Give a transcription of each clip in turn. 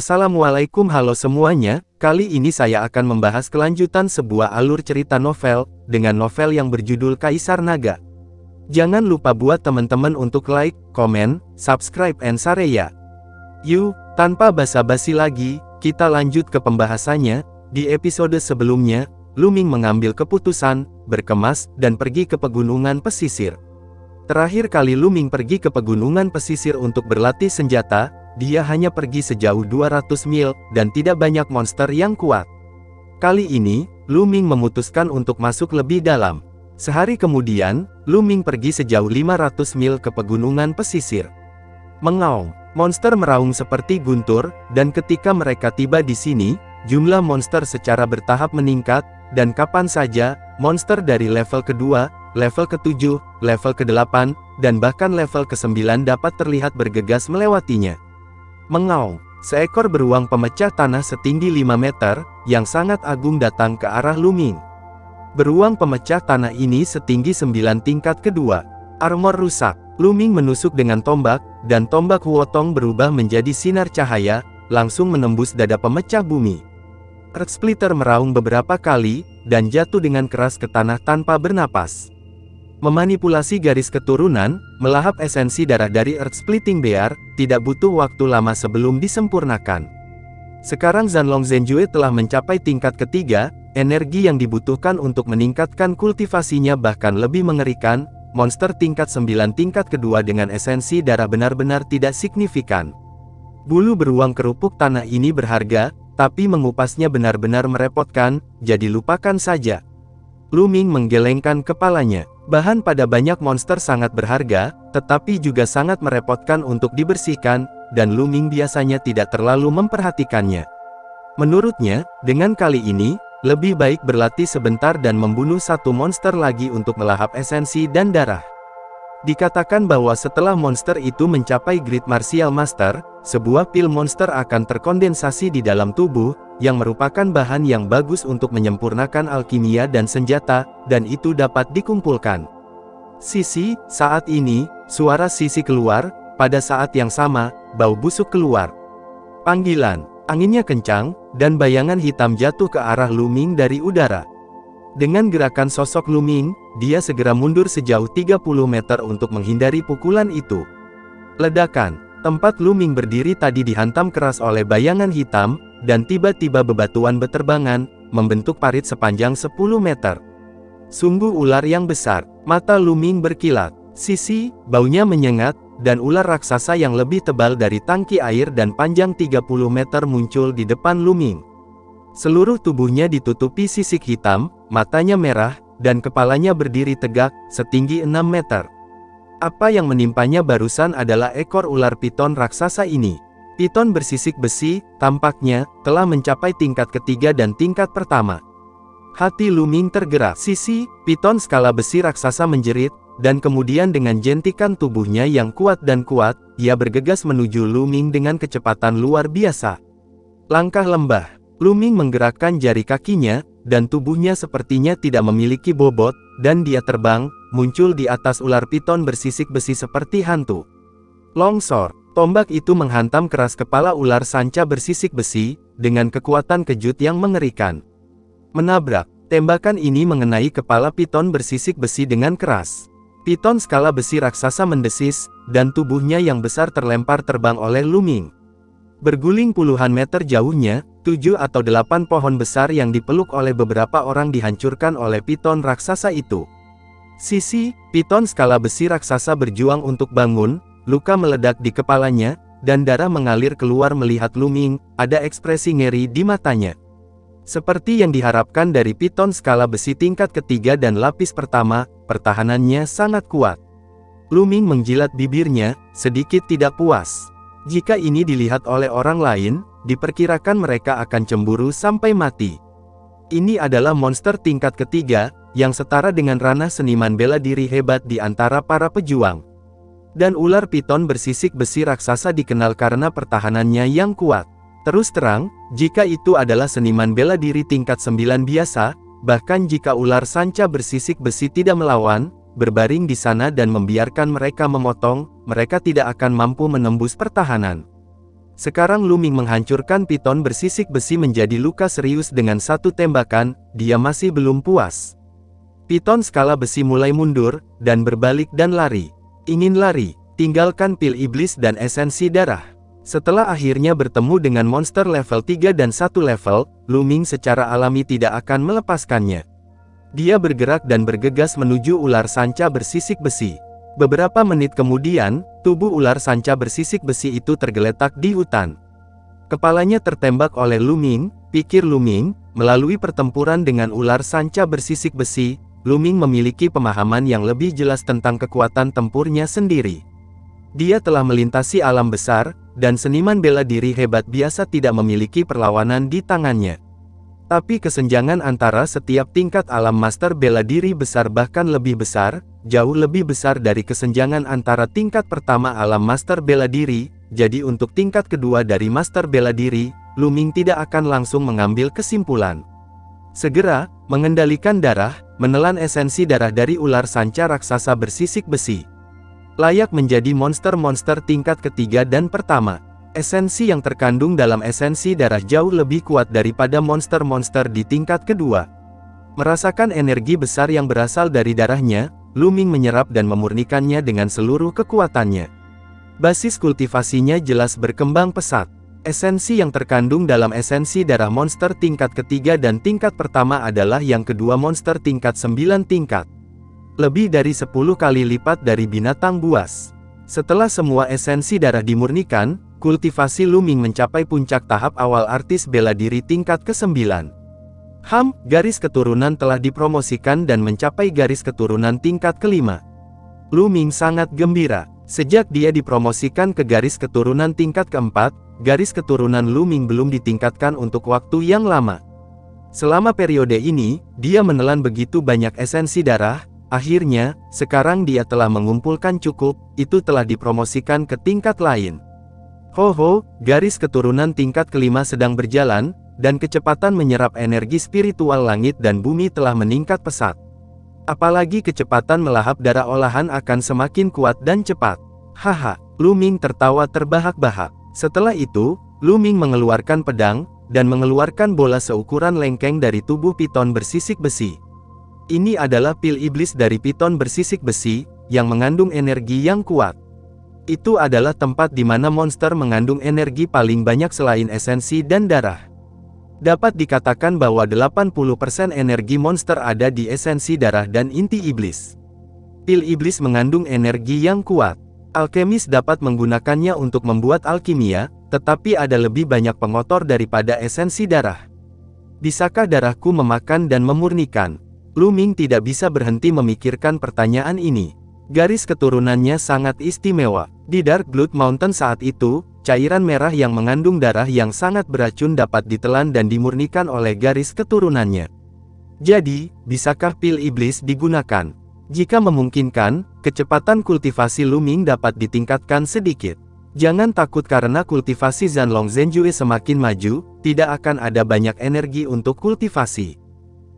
Assalamualaikum, halo semuanya. Kali ini saya akan membahas kelanjutan sebuah alur cerita novel, dengan novel yang berjudul Kaisar Naga. Jangan lupa buat teman-teman untuk like, komen, subscribe and share ya. Yuk, tanpa basa-basi lagi, kita lanjut ke pembahasannya. Di episode sebelumnya, Lu Ming mengambil keputusan, berkemas, dan pergi ke pegunungan pesisir. Terakhir kali Lu Ming pergi ke pegunungan pesisir untuk berlatih senjata, dia hanya pergi sejauh 200 mil, dan tidak banyak monster yang kuat. Kali ini, Lu Ming memutuskan untuk masuk lebih dalam. Sehari kemudian, Lu Ming pergi sejauh 500 mil ke pegunungan pesisir. Mengaung, monster meraung seperti guntur, dan ketika mereka tiba di sini, jumlah monster secara bertahap meningkat, dan kapan saja, monster dari level kedua, level ke-7, level ke-8, dan bahkan level ke-9 dapat terlihat bergegas melewatinya. Mengaung, seekor beruang pemecah tanah setinggi 5 meter, yang sangat agung datang ke arah Lu Ming. Beruang pemecah tanah ini setinggi 9 tingkat kedua. Armor rusak. Lu Ming menusuk dengan tombak, dan tombak Huotong berubah menjadi sinar cahaya, langsung menembus dada pemecah bumi. Earth Splitter meraung beberapa kali, dan jatuh dengan keras ke tanah tanpa bernapas. Memanipulasi garis keturunan, melahap esensi darah dari Earth Splitting Bear, tidak butuh waktu lama sebelum disempurnakan. Sekarang Zanlong Zhenjue telah mencapai tingkat ketiga, energi yang dibutuhkan untuk meningkatkan kultivasinya bahkan lebih mengerikan, monster tingkat 9 tingkat kedua dengan esensi darah benar-benar tidak signifikan. Bulu beruang kerupuk tanah ini berharga, tapi mengupasnya benar-benar merepotkan, jadi lupakan saja. Lu Ming menggelengkan kepalanya. Bahan pada banyak monster sangat berharga, tetapi juga sangat merepotkan untuk dibersihkan, dan Lu Ming biasanya tidak terlalu memperhatikannya. Menurutnya, dengan kali ini, lebih baik berlatih sebentar dan membunuh satu monster lagi untuk melahap esensi dan darah. Dikatakan bahwa setelah monster itu mencapai Great Martial Master, sebuah pil monster akan terkondensasi di dalam tubuh, yang merupakan bahan yang bagus untuk menyempurnakan alkimia dan senjata, dan itu dapat dikumpulkan. Sisi, saat ini, suara Sisi keluar, pada saat yang sama, bau busuk keluar. Panggilan, anginnya kencang, dan bayangan hitam jatuh ke arah Lu Ming dari udara. Dengan gerakan sosok Lu Ming, dia segera mundur sejauh 30 meter untuk menghindari pukulan itu. Ledakan, tempat Lu Ming berdiri tadi dihantam keras oleh bayangan hitam, dan tiba-tiba bebatuan beterbangan, membentuk parit sepanjang 10 meter. Sungguh ular yang besar, mata Lu Ming berkilat. Sisi, baunya menyengat, dan ular raksasa yang lebih tebal dari tangki air dan panjang 30 meter muncul di depan Lu Ming. Seluruh tubuhnya ditutupi sisik hitam, matanya merah, dan kepalanya berdiri tegak, setinggi 6 meter. Apa yang menimpanya barusan adalah ekor ular piton raksasa ini. Piton bersisik besi, tampaknya, telah mencapai tingkat ketiga dan tingkat pertama. Hati Lu Ming tergerak. Sisi, piton skala besi raksasa menjerit, dan kemudian dengan jentikan tubuhnya yang kuat, ia bergegas menuju Lu Ming dengan kecepatan luar biasa. Langkah lembah. Lu Ming menggerakkan jari kakinya, dan tubuhnya sepertinya tidak memiliki bobot, dan dia terbang, muncul di atas ular piton bersisik besi seperti hantu. Longsor, tombak itu menghantam keras kepala ular sanca bersisik besi, dengan kekuatan kejut yang mengerikan. Menabrak, tembakan ini mengenai kepala piton bersisik besi dengan keras. Piton skala besi raksasa mendesis, dan tubuhnya yang besar terlempar terbang oleh Lu Ming. Berguling puluhan meter jauhnya, 7 atau 8 pohon besar yang dipeluk oleh beberapa orang dihancurkan oleh piton raksasa itu. Sisi, piton skala besi raksasa berjuang untuk bangun, luka meledak di kepalanya, dan darah mengalir keluar melihat Lu Ming, ada ekspresi ngeri di matanya. Seperti yang diharapkan dari piton skala besi tingkat ketiga dan lapis pertama, pertahanannya sangat kuat. Lu Ming menjilat bibirnya, sedikit tidak puas. Jika ini dilihat oleh orang lain, diperkirakan mereka akan cemburu sampai mati. Ini adalah monster tingkat ketiga, yang setara dengan ranah seniman bela diri hebat di antara para pejuang. Dan ular piton bersisik besi raksasa dikenal karena pertahanannya yang kuat. Terus terang, jika itu adalah seniman bela diri tingkat 9 biasa, bahkan jika ular sanca bersisik besi tidak melawan, berbaring di sana dan membiarkan mereka memotong, mereka tidak akan mampu menembus pertahanan. Sekarang Luming menghancurkan piton bersisik besi menjadi luka serius dengan satu tembakan, dia masih belum puas. Piton skala besi mulai mundur, dan berbalik dan lari. Ingin lari, tinggalkan pil iblis dan esensi darah. Setelah akhirnya bertemu dengan monster level 3 dan 1 level, Luming secara alami tidak akan melepaskannya. Dia bergerak dan bergegas menuju ular sanca bersisik besi. Beberapa menit kemudian, tubuh ular sanca bersisik besi itu tergeletak di hutan. Kepalanya tertembak oleh Luming, pikir Luming, melalui pertempuran dengan ular sanca bersisik besi, Luming memiliki pemahaman yang lebih jelas tentang kekuatan tempurnya sendiri. Dia telah melintasi alam besar, dan seniman bela diri hebat biasa tidak memiliki perlawanan di tangannya. Tapi kesenjangan antara setiap tingkat alam master bela diri besar bahkan lebih besar, jauh lebih besar dari kesenjangan antara tingkat pertama alam master bela diri, jadi untuk tingkat kedua dari master bela diri, Luming tidak akan langsung mengambil kesimpulan. Segera, mengendalikan darah, menelan esensi darah dari ular sanca raksasa bersisik besi. Layak menjadi monster-monster tingkat ketiga dan pertama. Esensi yang terkandung dalam esensi darah jauh lebih kuat daripada monster-monster di tingkat kedua. Merasakan energi besar yang berasal dari darahnya, Luming menyerap dan memurnikannya dengan seluruh kekuatannya. Basis kultivasinya jelas berkembang pesat. Esensi yang terkandung dalam esensi darah monster tingkat ketiga dan tingkat pertama adalah yang kedua monster tingkat 9 tingkat. Lebih dari 10 kali lipat dari binatang buas. Setelah semua esensi darah dimurnikan, kultivasi Luming mencapai puncak tahap awal artis bela diri tingkat ke-9. Garis keturunan telah dipromosikan dan mencapai garis keturunan tingkat ke-5. Luming sangat gembira. Sejak dia dipromosikan ke garis keturunan tingkat ke-4, garis keturunan Luming belum ditingkatkan untuk waktu yang lama. Selama periode ini, dia menelan begitu banyak esensi darah. Akhirnya, sekarang dia telah mengumpulkan cukup, itu telah dipromosikan ke tingkat lain. Garis keturunan tingkat ke-5 sedang berjalan, dan kecepatan menyerap energi spiritual langit dan bumi telah meningkat pesat. Apalagi kecepatan melahap darah olahan akan semakin kuat dan cepat. Luming tertawa terbahak-bahak. Setelah itu, Luming mengeluarkan pedang, dan mengeluarkan bola seukuran lengkeng dari tubuh piton bersisik besi. Ini adalah pil iblis dari piton bersisik besi, yang mengandung energi yang kuat. Itu adalah tempat di mana monster mengandung energi paling banyak selain esensi dan darah. Dapat dikatakan bahwa 80% energi monster ada di esensi darah dan inti iblis. Pil iblis mengandung energi yang kuat. Alkemis dapat menggunakannya untuk membuat alkimia, tetapi ada lebih banyak pengotor daripada esensi darah. Bisakah darahku memakan dan memurnikan? Luming tidak bisa berhenti memikirkan pertanyaan ini. Garis keturunannya sangat istimewa. Di Dark Blood Mountain saat itu, cairan merah yang mengandung darah yang sangat beracun dapat ditelan dan dimurnikan oleh garis keturunannya. Jadi, bisakah pil iblis digunakan? Jika memungkinkan, kecepatan kultivasi Luming dapat ditingkatkan sedikit. Jangan takut karena kultivasi Zanlong Zhenjue semakin maju, tidak akan ada banyak energi untuk kultivasi.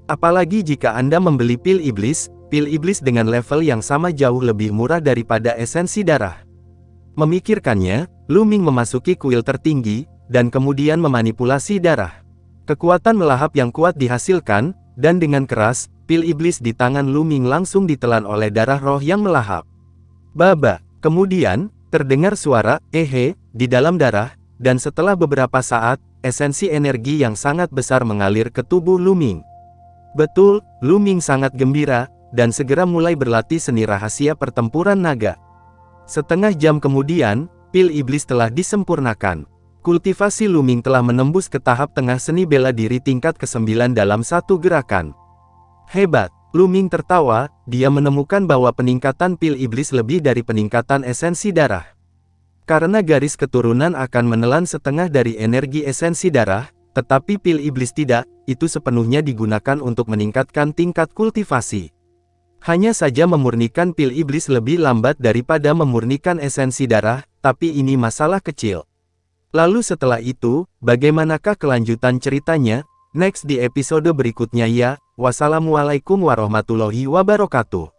Apalagi jika Anda membeli pil iblis dengan level yang sama jauh lebih murah daripada esensi darah. Memikirkannya, Luming memasuki kuil tertinggi, dan kemudian memanipulasi darah. Kekuatan melahap yang kuat dihasilkan, dan dengan keras, pil iblis di tangan Luming langsung ditelan oleh darah roh yang melahap. Baba, kemudian, terdengar suara, di dalam darah, dan setelah beberapa saat, esensi energi yang sangat besar mengalir ke tubuh Luming. Betul, Luming sangat gembira, dan segera mulai berlatih seni rahasia pertempuran naga. Setengah jam kemudian, pil iblis telah disempurnakan. Kultivasi Luming telah menembus ke tahap tengah seni bela diri tingkat ke-9 dalam satu gerakan. Hebat, Luming tertawa, dia menemukan bahwa peningkatan pil iblis lebih dari peningkatan esensi darah. Karena garis keturunan akan menelan setengah dari energi esensi darah, tetapi pil iblis tidak, itu sepenuhnya digunakan untuk meningkatkan tingkat kultivasi. Hanya saja memurnikan pil iblis lebih lambat daripada memurnikan esensi darah, tapi ini masalah kecil. Lalu setelah itu, bagaimanakah kelanjutan ceritanya? Next di episode berikutnya ya. Wassalamualaikum warahmatullahi wabarakatuh.